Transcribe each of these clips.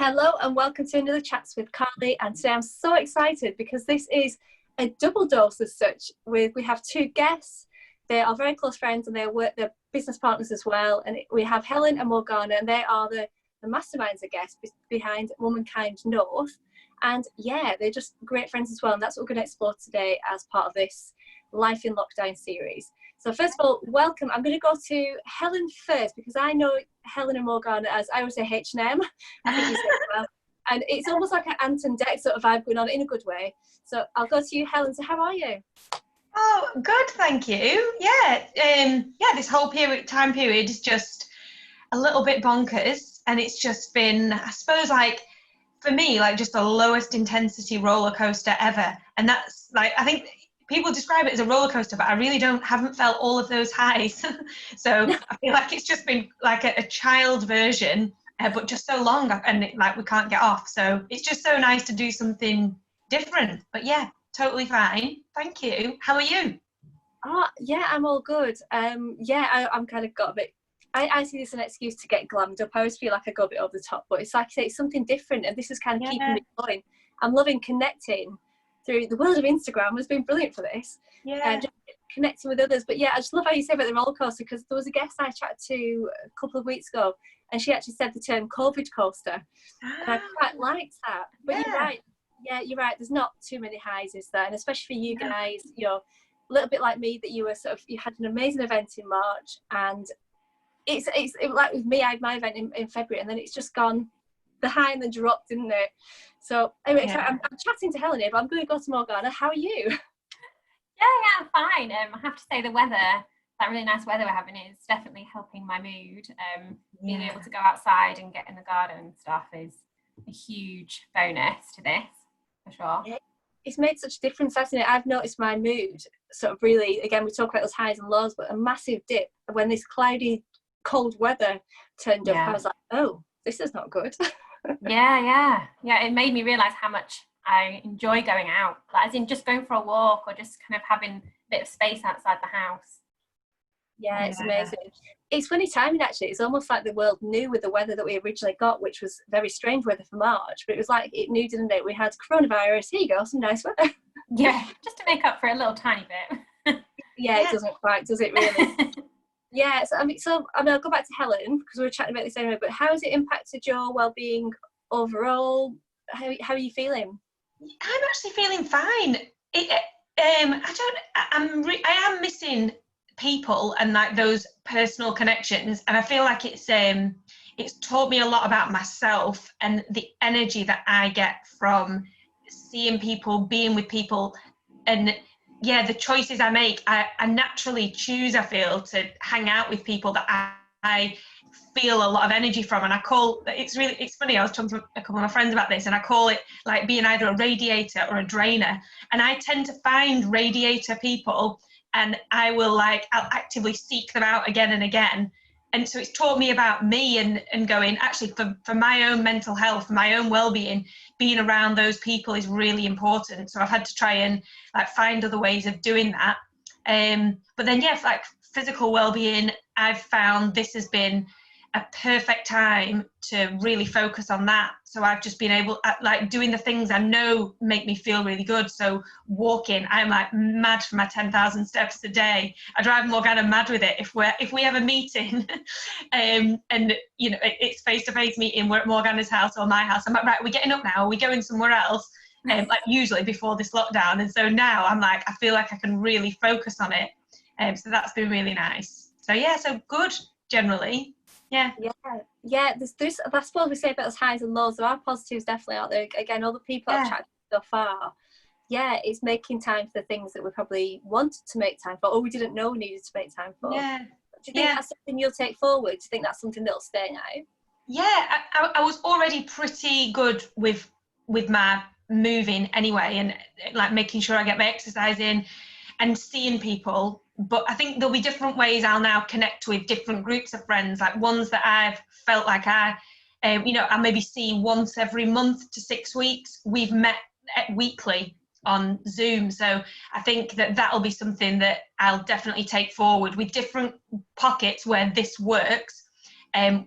Hello and welcome to another Chats with Carly, and today I'm so excited because this is a double dose as such. We have two guests. They are very close friends and they're business partners as well, and we have Helen and Morgana, and they are the masterminds, I guess, behind Womankind North. And yeah, they're just great friends as well, and that's what we're going to explore today as part of this Life in Lockdown series. So first of all, welcome. I'm going to go to Helen first because I know Helen and Morgana as, I would say, H&M. I think you said it well. And it's almost like an Ant and Dec sort of vibe going on in a good way. So I'll go to you, Helen. So how are you? Oh, good, thank you. Yeah, this whole time period is just a little bit bonkers, and it's just been, I suppose, like for me, like just the lowest intensity roller coaster ever. And that's like, I think people describe it as a roller coaster, but I really haven't felt all of those highs. So I feel like it's just been like a child version, but just so long, and like we can't get off. So it's just so nice to do something different. But yeah, totally fine. Thank you. How are you? Oh, yeah, I'm all good. I'm kind of got a bit, I see this as an excuse to get glammed up. I always feel like I go a bit over the top, but it's like I say, it's something different, and this is kind of keeping me going. I'm loving connecting through the world of Instagram. Has been brilliant for this. Just connecting with others. But yeah, I just love how you say about the roller coaster, because there was a guest I chatted to a couple of weeks ago, and she actually said the term COVID coaster, and I quite liked that. But you're right. Yeah, you're right. There's not too many highs, is there? And especially for you guys, you're a little bit like me, that you had an amazing event in March, and it's like with me, I had my event in February, and then it's just gone the high and then dropped, didn't it? So anyway, so I'm chatting to Helen here, but I'm going to go to Morgana. How are you? Yeah, I'm fine. I have to say the weather, that really nice weather we're having, is definitely helping my mood. Being able to go outside and get in the garden and stuff is a huge bonus to this, for sure. Yeah, it's made such a difference, hasn't it? I've noticed my mood sort of really, again, we talk about those highs and lows, but a massive dip when this cloudy, cold weather turned up. I was like, oh, this is not good. Yeah, it made me realise how much I enjoy going out, like as in just going for a walk or just kind of having a bit of space outside the house. Yeah, it's amazing. It's funny timing, actually. It's almost like the world knew with the weather that we originally got, which was very strange weather for March, but it was like it knew, didn't it? We had coronavirus, here you go, some nice weather. Yeah, just to make up for a little tiny bit. Yeah, it doesn't quite, does it really? Yeah, so I'll go back to Helen, because we were chatting about this anyway, but how has it impacted your well-being overall? How are you feeling? I'm actually feeling fine. I am missing people and like those personal connections, and I feel like it's taught me a lot about myself and the energy that I get from seeing people, being with people, and the choices I make, I naturally choose, I feel, to hang out with people that I feel a lot of energy from. And it's funny, I was talking to a couple of my friends about this, and I call it like being either a radiator or a drainer. And I tend to find radiator people, and I'll actively seek them out again and again. And so it's taught me about me and going, actually, for my own mental health, my own well-being, being around those people is really important. So I've had to try and like find other ways of doing that. But then, like physical well-being, I've found this has been a perfect time to really focus on that. So I've just been able, like doing the things I know make me feel really good. So walking, I'm like mad for my 10,000 steps a day. I drive Morgana mad with it. If we have a meeting, and you know it's face-to-face meeting, we're at Morgana's house or my house, I'm like, right, we're getting up now. Are we going somewhere else? Like usually before this lockdown. And so now I'm like, I feel like I can really focus on it. So that's been really nice. So so good generally. Yeah. There's I suppose we say about those highs and lows. There are positives definitely out there. Again, all the people I've chatted to so far, it's making time for the things that we probably wanted to make time for, or we didn't know we needed to make time for. Do you think that's something you'll take forward? Do you think that's something that'll stay now? I was already pretty good with my moving anyway, and like making sure I get my exercise in and seeing people. But I think there'll be different ways I'll now connect with different groups of friends, like ones that I've felt like I maybe see once every month to 6 weeks. We've met weekly on Zoom. So I think that'll be something that I'll definitely take forward with different pockets where this works.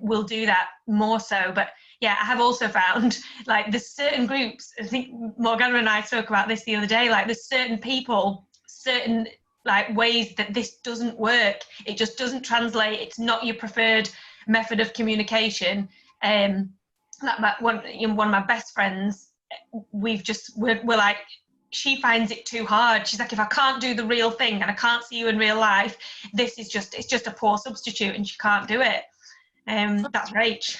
will do that more so. But yeah, I have also found like there's certain groups, I think Morgana and I spoke about this the other day, like there's certain people, certain like ways that this doesn't work. It just doesn't translate. It's not your preferred method of communication. Like one of my best friends, we're like, she finds it too hard. She's like, if I can't do the real thing and I can't see you in real life, it's just a poor substitute and she can't do it. That's Rach.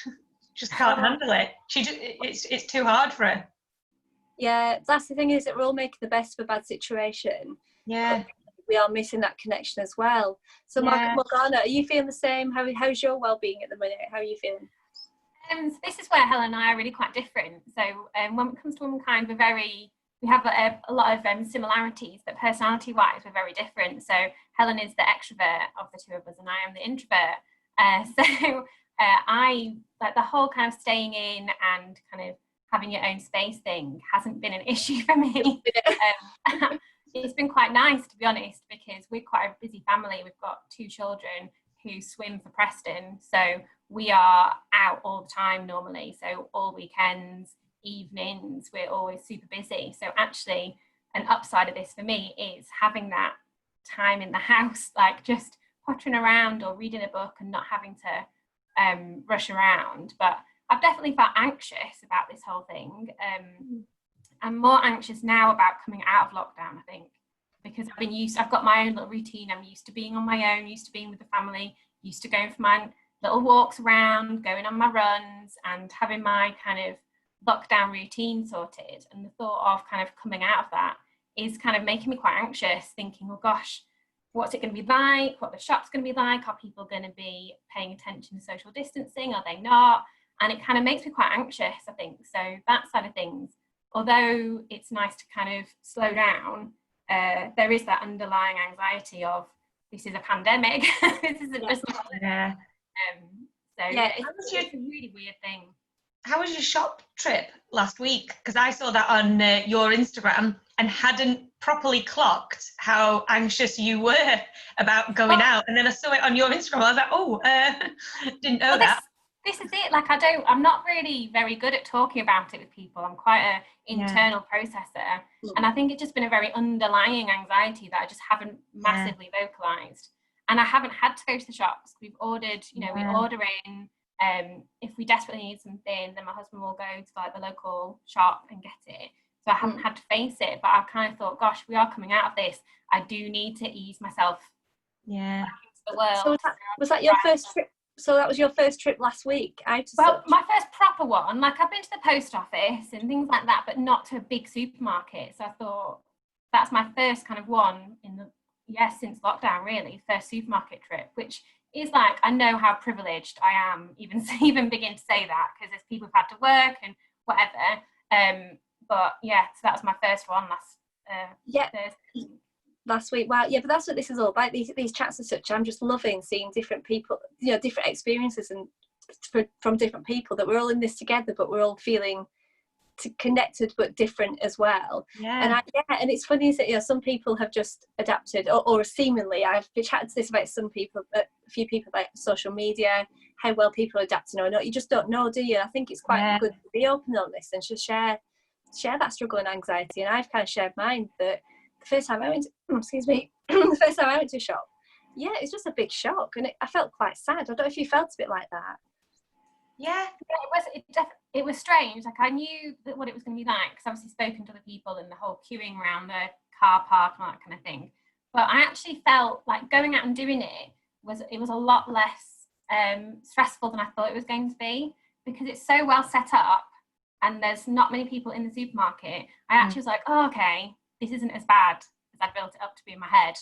Just can't handle it. It's too hard for her. Yeah, that's the thing, is that we're all making the best of a bad situation. Yeah. We are missing that connection as well. So Yeah. Morgana, are you feeling the same? How's your well-being at the minute? How are you feeling? So this is where Helen and I are really quite different. So when it comes to Womankind, we have a lot of similarities, but personality-wise, we're very different. So Helen is the extrovert of the two of us, and I am the introvert. I like the whole kind of staying in and kind of having your own space thing hasn't been an issue for me. It's been quite nice, to be honest, because we're quite a busy family. We've got 2 children who swim for Preston, so we are out all the time normally. So all weekends, evenings, we're always super busy. So actually an upside of this for me is having that time in the house, like just pottering around or reading a book and not having to rush around. But I've definitely felt anxious about this whole thing. I'm more anxious now about coming out of lockdown, I think, because I've got my own little routine. I'm used to being on my own, used to being with the family, used to going for my little walks around, going on my runs and having my kind of lockdown routine sorted. And the thought of kind of coming out of that is kind of making me quite anxious, thinking, oh gosh, what's it going to be like? What the shop's going to be like? Are people going to be paying attention to social distancing? Are they not? And it kind of makes me quite anxious, I think. So that side of things, although it's nice to kind of slow down, there is that underlying anxiety of this is a pandemic. This isn't just yeah. So yeah, it's a really weird thing. How was your shop trip last week? Because I saw that on your Instagram and hadn't properly clocked how anxious you were about going out. And then I saw it on your Instagram. I was like, didn't know that. This is it. Like, I'm not really very good at talking about it with people. I'm quite an internal processor. And I think it's just been a very underlying anxiety that I just haven't massively vocalized. And I haven't had to go to the shops. We've ordered, we order in. If we desperately need something, then my husband will go to like the local shop and get it. So I haven't had to face it, but I've kind of thought, gosh, we are coming out of this. I do need to ease myself back into the world. So was that your first trip? So that was your first trip last week? My first proper one. Like, I've been to the post office and things like that, but not to a big supermarket. So I thought that's my first kind of one since lockdown, really, first supermarket trip, which is like, I know how privileged I am even begin to say that, because there's people who've had to work and whatever. But yeah, so that was my first one last week. Wow. Yeah, but that's what this is all about, these chats and such. I'm just loving seeing different people, different experiences and from different people, that we're all in this together, but we're all feeling connected but different as well. And it's funny, is that some people have just adapted, or seemingly. I've chatted to this about some people, a few people, about social media, how well people are adapting or not. You just don't know, do you? I think it's quite good to be open on this and just share that struggle and anxiety. And I've kind of shared mine, that the first time I went to a shop, it's just a big shock, and I felt quite sad. I don't know if you felt a bit like that. Yeah, it was strange. Like, I knew what it was going to be like, because I've obviously spoken to the people and the whole queuing around the car park and all that kind of thing. But I actually felt like going out and doing it was a lot less stressful than I thought it was going to be, because it's so well set up and there's not many people in the supermarket. I actually was like, oh, okay, this isn't as bad as I built it up to be in my head.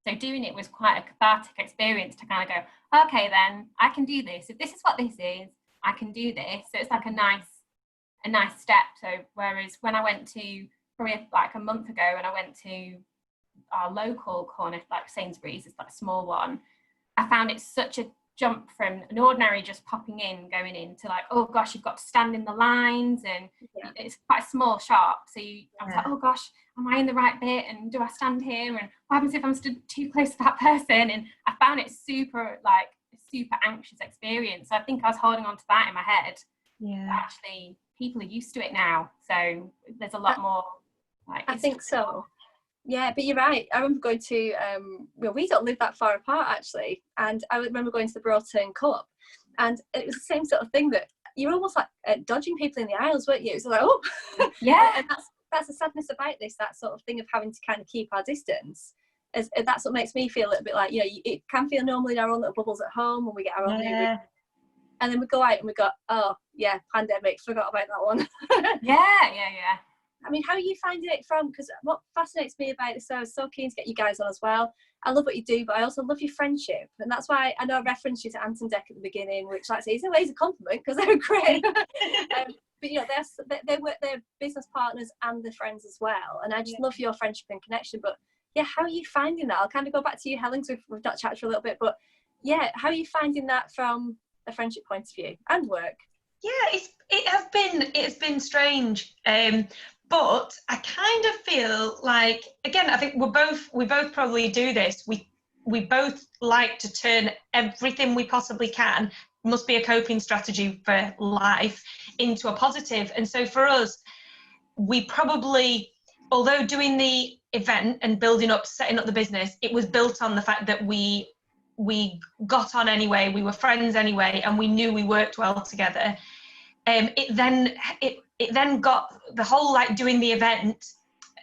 So doing it was quite a cathartic experience to kind of go, okay, then I can do this. If this is what this is, I can do this. So it's like a nice step. So whereas when I went to, probably like a month ago, and I went to our local corner, like Sainsbury's, it's like a small one, I found it such a jump from an ordinary just popping in, going in, to like, oh gosh, you've got to stand in the lines, and it's quite a small shop. So I was like, oh gosh, am I in the right bit? And do I stand here? And what happens if I'm stood too close to that person? And I found it super super anxious experience. So I think I was holding on to that in my head. Yeah. But actually, people are used to it now, so there's a lot more. Like, I think so. Yeah, but you're right. I remember going to, well, we don't live that far apart actually, and I remember going to the Broughton Co-op, and it was the same sort of thing that you're almost like dodging people in the aisles, weren't you? It's like, oh, yeah, and that's the sadness about this, that sort of thing of having to kind of keep our distance. As that's what makes me feel a little bit like, you know, it can feel normal in our own little bubbles at home when we get our own new, and then we go out and we go, oh yeah, pandemic, forgot about that one. yeah. I mean, how are you finding it from, because what fascinates me about this, so I was so keen to get you guys on as well. I love what you do, but I also love your friendship, and that's why I know I referenced you to Ant and Dec at the beginning, which, like I say, is always a compliment because they're great. But you know, they're business partners and they're friends as well, and I just love your friendship and connection. But yeah, how are you finding that? I'll kind of go back to you, Helen, because we've not chatted for a little bit, but yeah, how are you finding that from a friendship point of view and work? Yeah, it's been strange. But I kind of feel like, again, I think we both probably do this. We both like to turn everything we possibly can, must be a coping strategy for life, into a positive. And so for us, we probably, although doing the event and setting up the business, it was built on the fact that we got on anyway, we were friends anyway, and we knew we worked well together. It then got the whole, like, doing the event,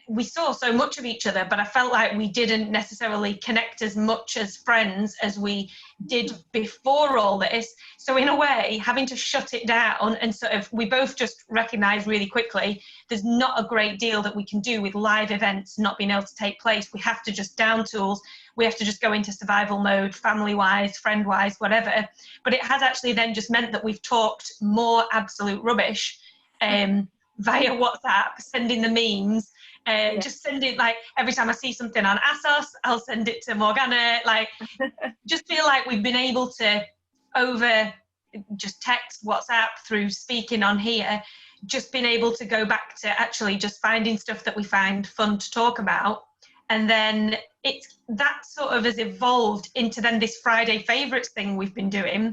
we saw so much of each other, but I felt like we didn't necessarily connect as much as friends as we did before all this. So in a way, having to shut it down, and sort of, we both just recognised really quickly there's not a great deal that we can do with live events not being able to take place. We have to just down tools. We have to just go into survival mode, family-wise, friend-wise, whatever. But it has actually then just meant that we've talked more absolute rubbish via WhatsApp, sending the memes, just send it, like, every time I see something on ASOS, I'll send it to Morgana. Like, just feel like we've been able to, over just text, WhatsApp, through speaking on here, just been able to go back to actually just finding stuff that we find fun to talk about. And then that sort of has evolved into then this Friday favourites thing we've been doing.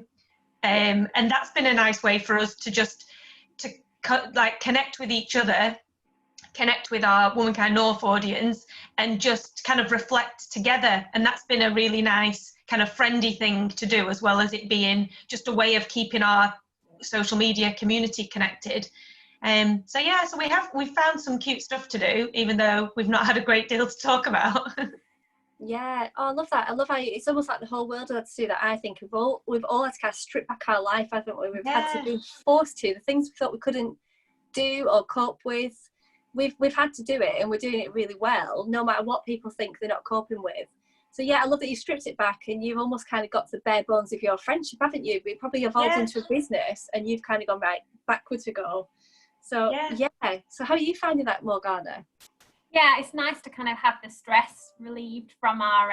And that's been a nice way for us to just connect with each other, connect with our Womankind North audience, and just kind of reflect together. And that's been a really nice kind of friendly thing to do, as well as it being just a way of keeping our social media community connected. So we've found some cute stuff to do, even though we've not had a great deal to talk about. Yeah, oh, I love that. I love how it's almost like the whole world had to do that. I think we've all had to kind of strip back our life, haven't we? We've had to be forced to. The things we thought we couldn't do or cope with, we've had to do it, and we're doing it really well, no matter what people think they're not coping with. So yeah, I love that you stripped it back and you've almost kind of got to the bare bones of your friendship, haven't you? It probably evolved into a business, and you've kind of gone right backwards we go. So yeah. So how are you finding that, Morgana? Yeah, it's nice to kind of have the stress relieved from our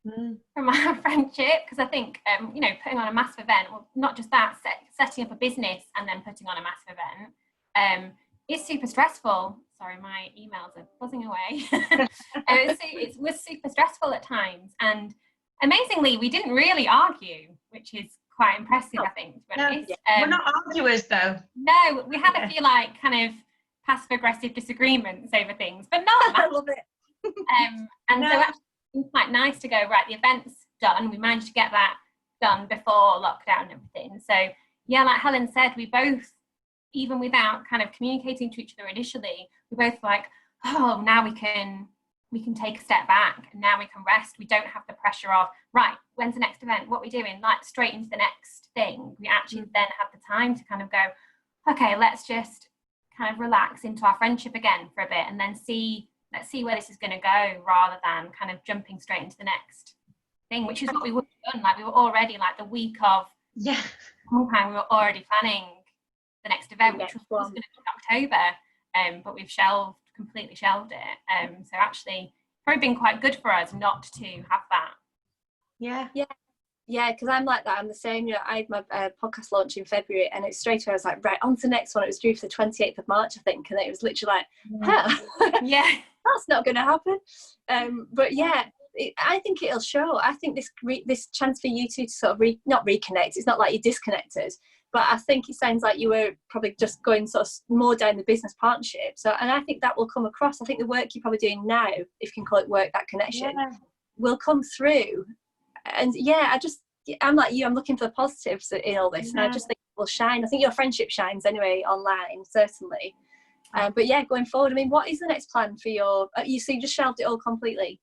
friendship, because I think you know, putting on a massive event, well, not just that, setting up a business and then putting on a massive event, it's super stressful. Sorry, my emails are buzzing away. It was super stressful at times, and amazingly, we didn't really argue, which is quite impressive, I think. We're not arguers, though. No, we had a few, like, kind of passive-aggressive disagreements over things, but not I love it. So actually, it's quite nice to go, right, the event's done. We managed to get that done before lockdown and everything. So yeah, like Helen said, we both, even without kind of communicating to each other initially, we both like, oh, now we can take a step back, and now we can rest. We don't have the pressure of, right, when's the next event? What are we doing? Like, straight into the next thing. We actually then have the time to kind of go, okay, let's just kind of relax into our friendship again for a bit, and then let's see where this is going to go, rather than kind of jumping straight into the next thing, which is what we would have done. Like, we were already, like, the week of Womankind, we were already planning the next event, which was going to be October, but we've completely shelved it. So actually, probably been quite good for us not to have that. Yeah, because I'm like that. I'm the same. You know, I had my podcast launch in February, and it's straight away I was like, right, on to the next one. It was due for the 28th of March, I think, and it was literally like, that's not going to happen. But yeah, I think it'll show. I think this chance for you two to sort of not reconnect, it's not like you're disconnected, but I think it sounds like you were probably just going sort of more down the business partnership. So, and I think that will come across. I think the work you're probably doing now, if you can call it work, that connection, will come through. And yeah, I'm like you, I'm looking for the positives in all this, and I just think it will shine. I think your friendship shines anyway online, certainly. But yeah, going forward, I mean, what is the next plan for your, so you just shelved it all completely?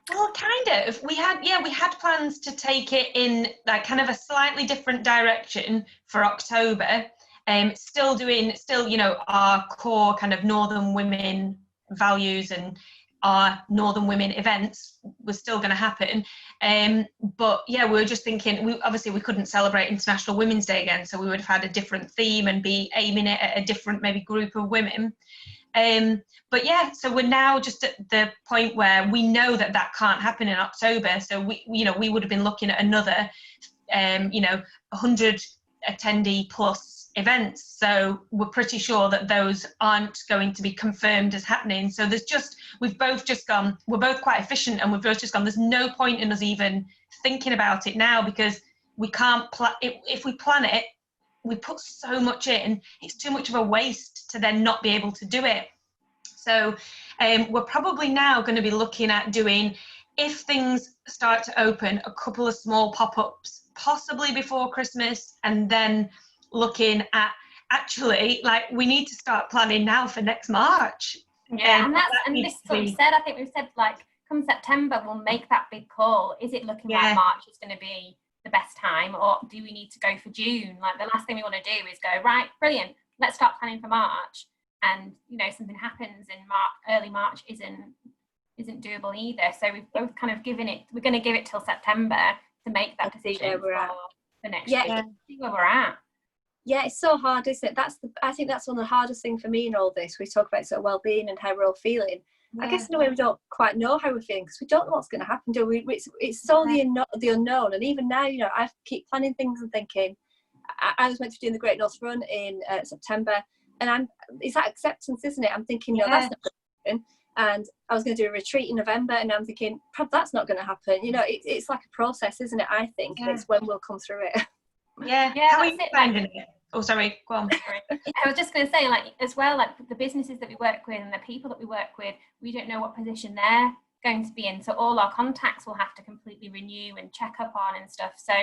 Well, kind of. We had plans to take it in like kind of a slightly different direction for October. Still, you know, our core kind of Northern Women values and our Northern Women events was still going to happen. But yeah, we were just thinking, we couldn't celebrate International Women's Day again, so we would have had a different theme and be aiming it at a different maybe group of women. But yeah, so we're now just at the point where we know that can't happen in October. So we would have been looking at another, 100 attendee plus events. So we're pretty sure that those aren't going to be confirmed as happening. So we're both quite efficient, and we've both just gone, there's no point in us even thinking about it now, because we can't if we plan it, we put so much in, it's too much of a waste to then not be able to do it. So we're probably now going to be looking at doing, if things start to open, a couple of small pop-ups, possibly before Christmas, and then looking at, actually, like, we need to start planning now for next March. Yeah, and this is what we said. I think we've said, like, come September, we'll make that big call. Is it looking like March is going to be the best time, or do we need to go for June? Like, the last thing we want to do is go, right, brilliant, let's start planning for March, and something happens in early March isn't doable either. So we've both kind of we're going to give it till September to make that decision for next year. See where we're at. Yeah, it's so hard, isn't it? I think that's one of the hardest things for me in all this. We talk about sort of well-being and how we're all feeling. I guess in a way we don't quite know how we're feeling, because we don't know what's going to happen, do we? It's so the unknown. And even now, I keep planning things and thinking, I was meant to be doing the Great North Run in September, and it's that acceptance, isn't it? I'm thinking, no, that's not going to happen. And I was going to do a retreat in November, and I'm thinking, that's not going to happen. It's like a process, isn't it? I think it's when we'll come through it. Yeah. How are you finding it? Oh, sorry, go on. I was just going to say, like, as well, like, the businesses that we work with and the people that we work with, we don't know what position they're going to be in. So all our contacts will have to completely renew and check up on and stuff. So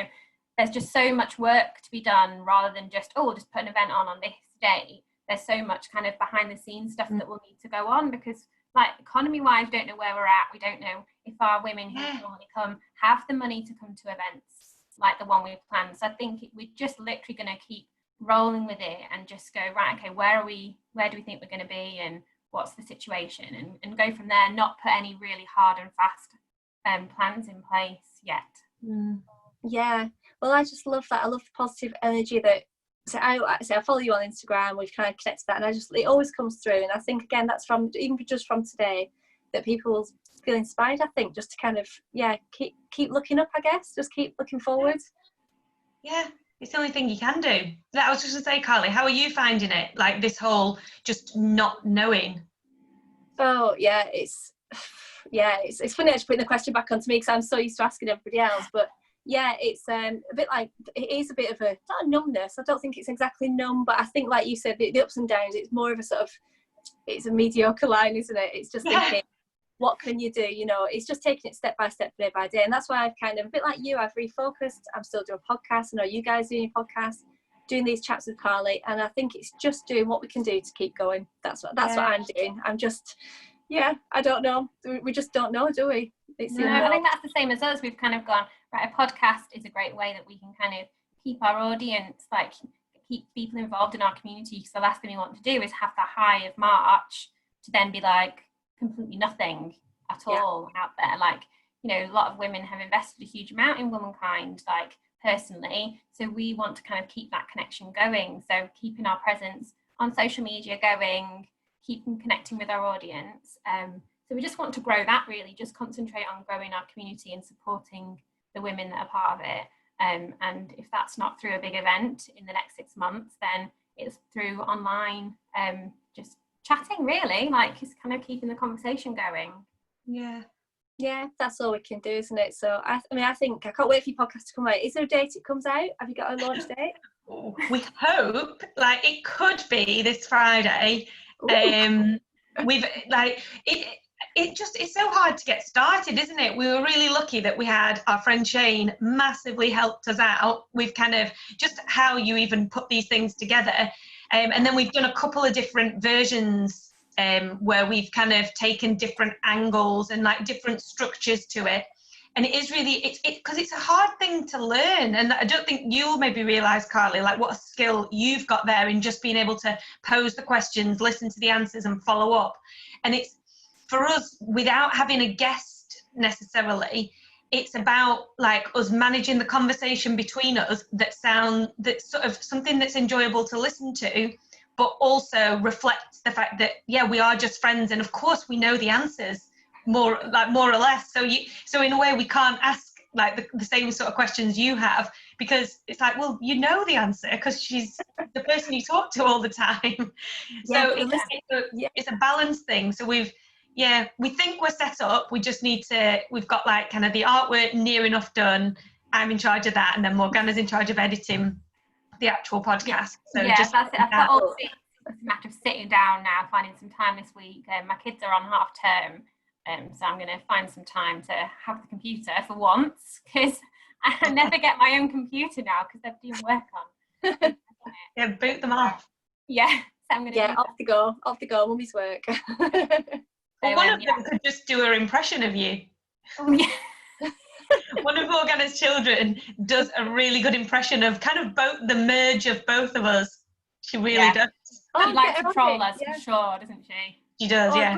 there's just so much work to be done, rather than just, we'll just put an event on this day. There's so much kind of behind the scenes stuff that will need to go on, because, like, economy wise, don't know where we're at. We don't know if our women who normally come have the money to come to events like the one we've planned. So I think we're just literally going to keep rolling with it and just go, right, okay, where do we think we're going to be, and what's the situation, and go from there. Not put any really hard and fast plans in place yet. Yeah, well, I just love that. I love the positive energy that, I follow you on Instagram. We've kind of connected that, and it always comes through. And I think, again, that's from today, that people will feel inspired, I think, just to kind of keep looking up, I guess, just keep looking forward. Yeah, it's the only thing you can do. I was just going to say, Carly, how are you finding it, like, this whole just not knowing? Oh yeah, it's funny actually putting the question back onto me, because I'm so used to asking everybody else. But yeah, it's a bit like, it is a bit of not a numbness. I don't think it's exactly numb, but I think, like you said, the ups and downs, it's more of a sort of, it's a mediocre line, isn't it? It's just thinking, what can you do? It's just taking it step by step, day by day. And that's why I've kind of, a bit like you, I've refocused. I'm still doing podcasts. I know you guys doing your podcasts, doing these chats with Carly, and I think it's just doing what we can do to keep going. That's what I'm doing. I'm just, I don't know. We just don't know, do we? I think that's the same as us. We've kind of gone, right, a podcast is a great way that we can kind of keep our audience, like, keep people involved in our community, because the last thing we want to do is have the high of March to then be like completely nothing at all out there. Like, a lot of women have invested a huge amount in Womankind, like, personally, so we want to kind of keep that connection going. So keeping our presence on social media going, keeping connecting with our audience. So we just want to grow that, really, just concentrate on growing our community and supporting the women that are part of it. And if that's not through a big event in the next 6 months, then it's through online, just chatting, really, like, just kind of keeping the conversation going. Yeah. Yeah, that's all we can do, isn't it? So I mean, I think I can't wait for your podcast to come out. Is there a date it comes out? Have you got a launch date? We hope, like, it could be this Friday. We've like it's so hard to get started, isn't it? We were really lucky that we had our friend Shane massively helped us out with kind of just how you even put these things together. And then we've done a couple of different versions where we've kind of taken different angles and like different structures to it. And it is really, because it's a hard thing to learn. And I don't think you'll maybe realise, Carly, like what a skill you've got there in just being able to pose the questions, listen to the answers and follow up. And it's, for us, without having a guest necessarily, it's about like us managing the conversation between us that's sort of something that's enjoyable to listen to, but also reflects the fact that, yeah, we are just friends. And of course we know the answers more or less. So in a way we can't ask like the same sort of questions you have, because it's like, well, you know the answer because she's the person you talk to all the time. Yeah, So it's a balance thing. So we think we're set up. We just need to, we've got like kind of the artwork near enough done. I'm in charge of that, and then Morgana's in charge of editing the actual podcast. So yeah, that's it. I've got all it's a matter of sitting down now, finding some time this week. My kids are on half term. So I'm going to find some time to have the computer for once, because I never get my own computer now because they're doing work on. Yeah, boot them off. Yeah, so I'm going to off to go, mummy's work. Well, one of them could just do her impression of you. Oh, yeah. One of Morgana's children does a really good impression of kind of the merge of both of us. She really does. She likes to troll us for sure, doesn't she? She does, yeah.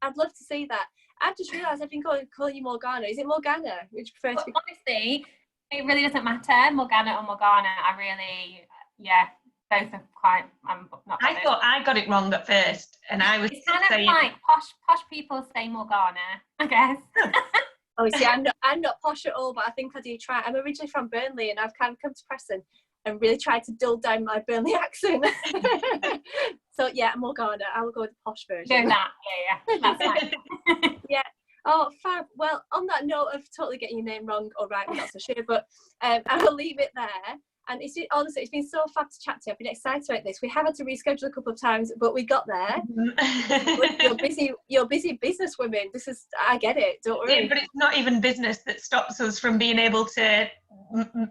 I'd love to see that. I've just realised I've been calling you Morgana. Is it Morgana? Would you prefer to be? Honestly, it really doesn't matter, Morgana or Morgana. I really, both are quite. I'm not. I thought I got it wrong at first, and I was. It's kind of like posh people say Morgana, I guess. Oh, see, I'm not posh at all, but I think I do try. I'm originally from Burnley, and I've kind of come to Preston and really tried to dull down my Burnley accent. So yeah, Morgana. I will go with the posh version. Do that, yeah, that's fine. Yeah. Oh, fab. Well, on that note of totally getting your name wrong or right, I'm not so sure, but I will leave it there. And honestly, it's been so fab to chat to you. I've been excited about this. We have had to reschedule a couple of times, but we got there. You're busy businesswomen. I get it. Don't worry. Yeah, but it's not even business that stops us from being able to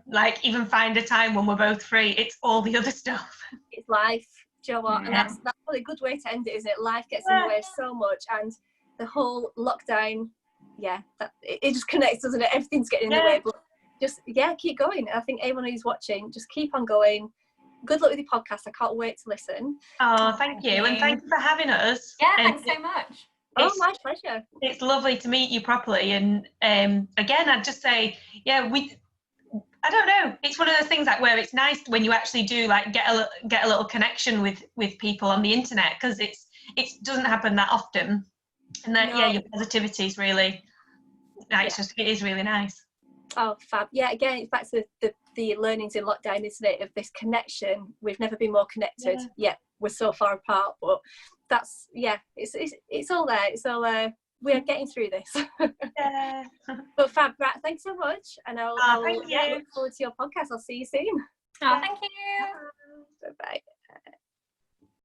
like even find a time when we're both free. It's all the other stuff. It's life. Do you know what? And that's probably a good way to end it, isn't it? Life gets in the way so much, and the whole lockdown, it just connects, doesn't it? Everything's getting in the way, but just keep going. I think anyone who's watching, just keep on going. Good luck with your podcast. I can't wait to listen. Oh, thank you. And thank you for having us. Yeah, thanks so much. Oh, my pleasure. It's lovely to meet you properly. And again, I'd just say, I don't know. It's one of those things like where it's nice when you actually do like get a little connection with people on the internet, because it doesn't happen that often. And that your positivity is really, it is really nice. Oh, fab. Yeah, again, it's back to the learnings in lockdown, isn't it, of this connection. We've never been more connected. Yeah, we're so far apart, but that's, it's all there. It's all we are getting through this. Yeah. But fab, right, thanks so much. And I'll thank you. look forward to your podcast. I'll see you soon. Oh, thank you. Bye-bye.